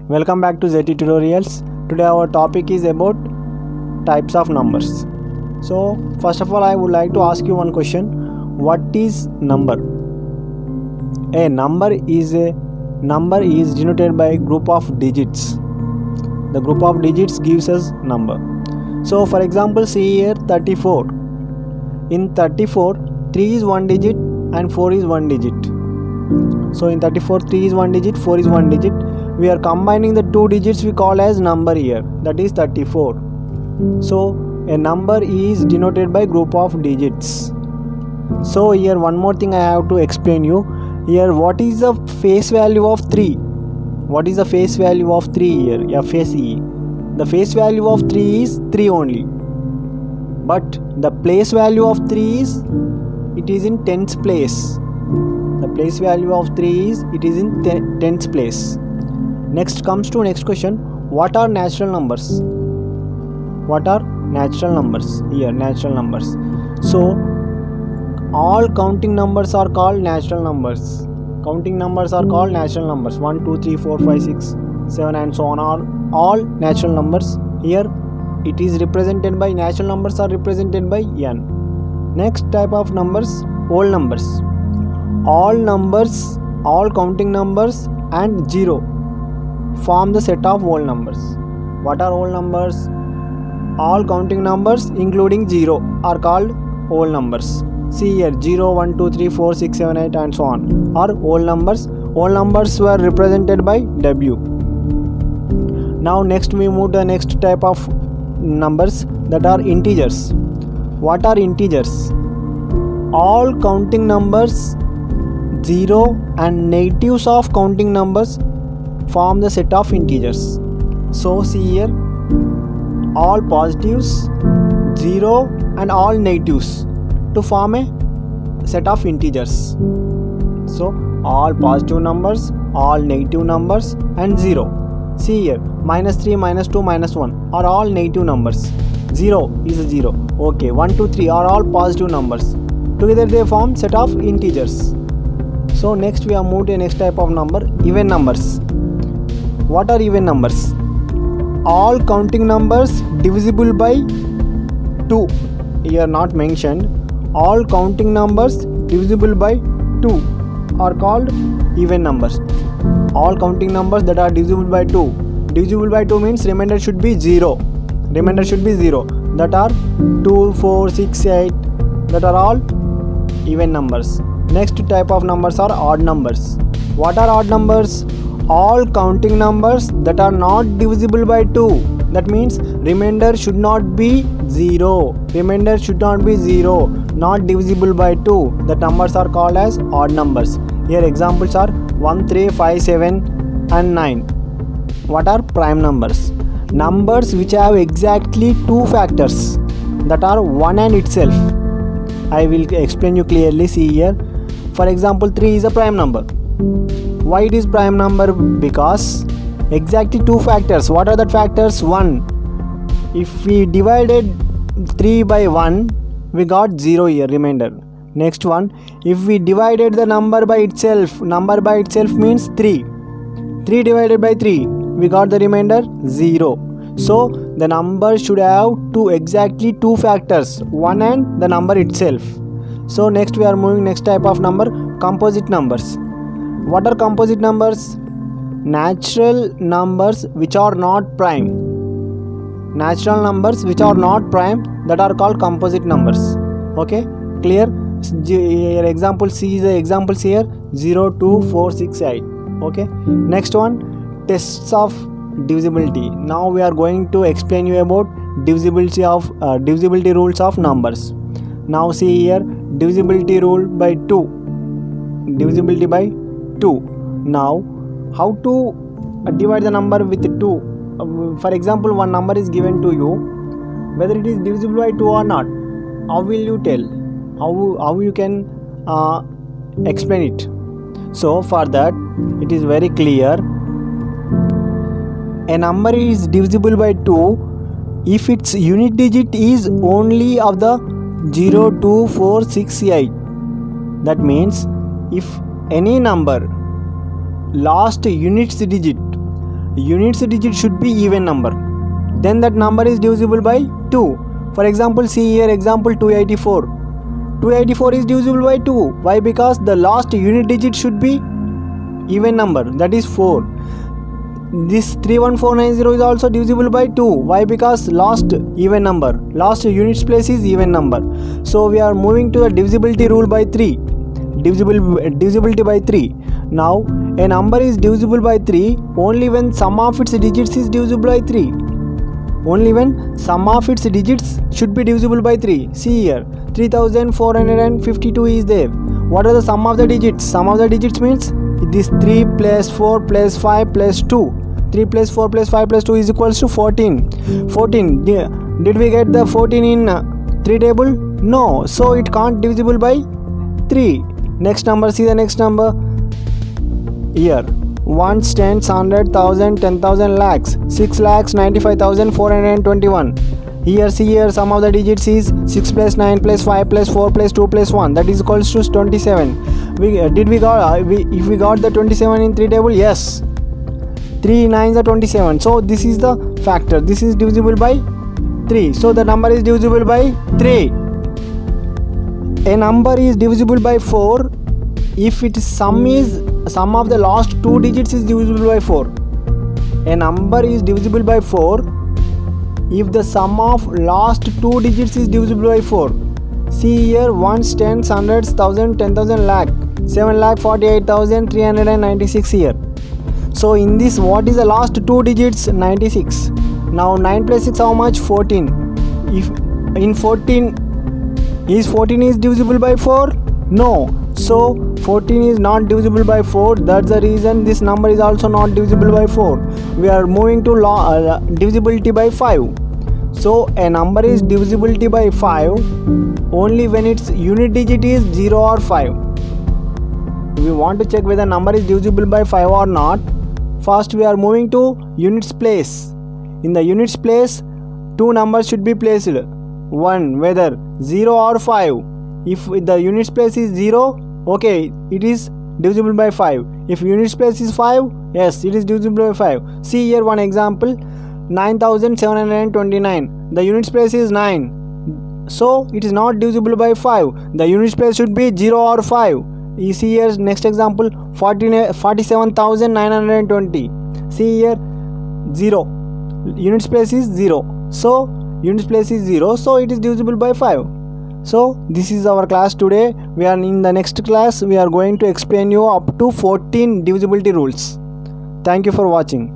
Welcome back to ZT Tutorials. Today our topic is about types of numbers. So first of all I would like to ask you one question. What is number? A number is denoted by group of digits. The group of digits gives us number. So for example, see here 34. In 34, 3 is one digit and 4 is one digit. So in 34, 3 is one digit, 4 is one digit. We are combining the two digits we call as number here, that is 34. So a number is denoted by group of digits. So here one more thing I have to explain you. Here what is the face value of 3? What is the face value of 3 here? Yeah, face E. The face value of 3 is 3 only. But the place value of 3 is, it is in tens place. The place value of 3 is, it is in tens place. Next comes to next question. What are natural numbers? What are natural numbers? Here natural numbers. So all counting numbers are called natural numbers. Counting numbers are called natural numbers. 1, 2, 3, 4, 5, 6, 7 and so on are all natural numbers. Here it is represented by, natural numbers are represented by n. Next type of numbers, whole numbers. All numbers, all counting numbers and 0 form the set of whole numbers. What are whole numbers? All counting numbers including 0 are called whole numbers. See here 0, 1, 2, 3, 4, 6, 7, 8 and so on are whole numbers. Whole numbers were represented by W. Now next we move to the next type of numbers, that are integers. What are integers? All counting numbers, 0 and negatives of counting numbers form the set of integers. So see here all positives, 0 and all negatives to form a set of integers. So all positive numbers, all negative numbers and 0. See here -3, -2, -1 are all negative numbers. 0 is a 0. Okay, 1, 2, 3 are all positive numbers. Together they form set of integers. So next we are moved to the next type of number, even numbers. What are even numbers? All counting numbers divisible by 2. Here not mentioned. All counting numbers divisible by 2 are called even numbers. All counting numbers that are divisible by 2. Divisible by 2 means remainder should be 0. Remainder should be 0. That are 2, 4, 6, 8. That are all even numbers. Next type of numbers are odd numbers. What are odd numbers? All counting numbers that are not divisible by 2. That means remainder should not be 0. Remainder should not be 0. Not divisible by 2. The numbers are called as odd numbers. Here examples are 1, 3, 5, 7 and 9. What are prime numbers? Numbers which have exactly two factors, that are 1 and itself. I will explain you clearly. See here. For example, 3 is a prime number. Why it is prime number? Because exactly two factors. What are the factors? 1. If we divided 3 by 1, we got 0 here, remainder. Next one, if we divided the number by itself means 3. 3 divided by 3, we got the remainder 0. So the number should have exactly two factors, 1 and the number itself. So next we are moving next type of number, composite numbers. What are composite numbers? Natural numbers which are not prime. Natural numbers which are not prime, that are called composite numbers. Okay, clear? Here example, see the examples here 0, 2, 4, 6, 8. Okay, next one, tests of divisibility. Now we are going to explain you about divisibility rules of numbers. Now see here divisibility rule by 2. Divisibility by 2. Now how to divide the number with 2? For example, one number is given to you, whether it is divisible by 2 or not. How will you tell? How you can explain it? So for that it is very clear. A number is divisible by 2 if its unit digit is only of the 0, 2, 4, 6, 8. That means if any number last units digit units digit should be even number, then that number is divisible by 2. For example, see here example 284. 284 is divisible by 2. Why? Because the last unit digit should be even number, that is 4. This 31490 is also divisible by 2. Why? Because last even number, last units place is even number. So we are moving to the divisibility rule by 3. Divisibility by 3. Now a number is divisible by 3 only when sum of its digits is divisible by 3. Only when sum of its digits should be divisible by 3. See here 3452 is there. What are the sum of the digits? Sum of the digits means this 3 plus 4 plus 5 plus 2. 3 plus 4 plus 5 plus 2 is equals to 14. 14. Did we get the 14 in 3 table? No. So it can't divisible by 3. Next number, see the next number here. 1s, 10s, 100,000, 10,000, lakhs. 6,95,421. Here see here sum of the digits is 6 plus 9 plus 5 plus 4 plus 2 plus 1, that is equals to 27. If we got the 27 in 3 table? Yes. 3 9s are 27. So this is the factor. This is divisible by 3. So the number is divisible by 3. A number is divisible by 4 if its sum of the last 2 digits is divisible by 4. A number is divisible by 4 if the sum of last 2 digits is divisible by 4. See here 1s, 10s, 100s, 1000, 10,000, lakh. 7,48,396 here. So in this, what is the last 2 digits? 96. Now 9 plus 6 how much? 14. If in 14 is divisible by 4? No. So 14 is not divisible by 4. That's the reason this number is also not divisible by 4. We are moving to divisibility by 5. So a number is divisibility by 5 only when its unit digit is 0 or 5. We want to check whether number is divisible by 5 or not. First we are moving to units place. In the units place, 2 numbers should be placed. One, whether 0 or 5. If the units place is 0, okay, it is divisible by 5. If units place is 5, yes, it is divisible by 5. See here one example, 9,729. The units place is 9. So it is not divisible by 5. The units place should be 0 or 5. You see here next example, 47,920. See here 0. Units place is 0. So units place is 0. So it is divisible by 5. So this is our class today. We are in the next class. We are going to explain you up to 14 divisibility rules. Thank you for watching.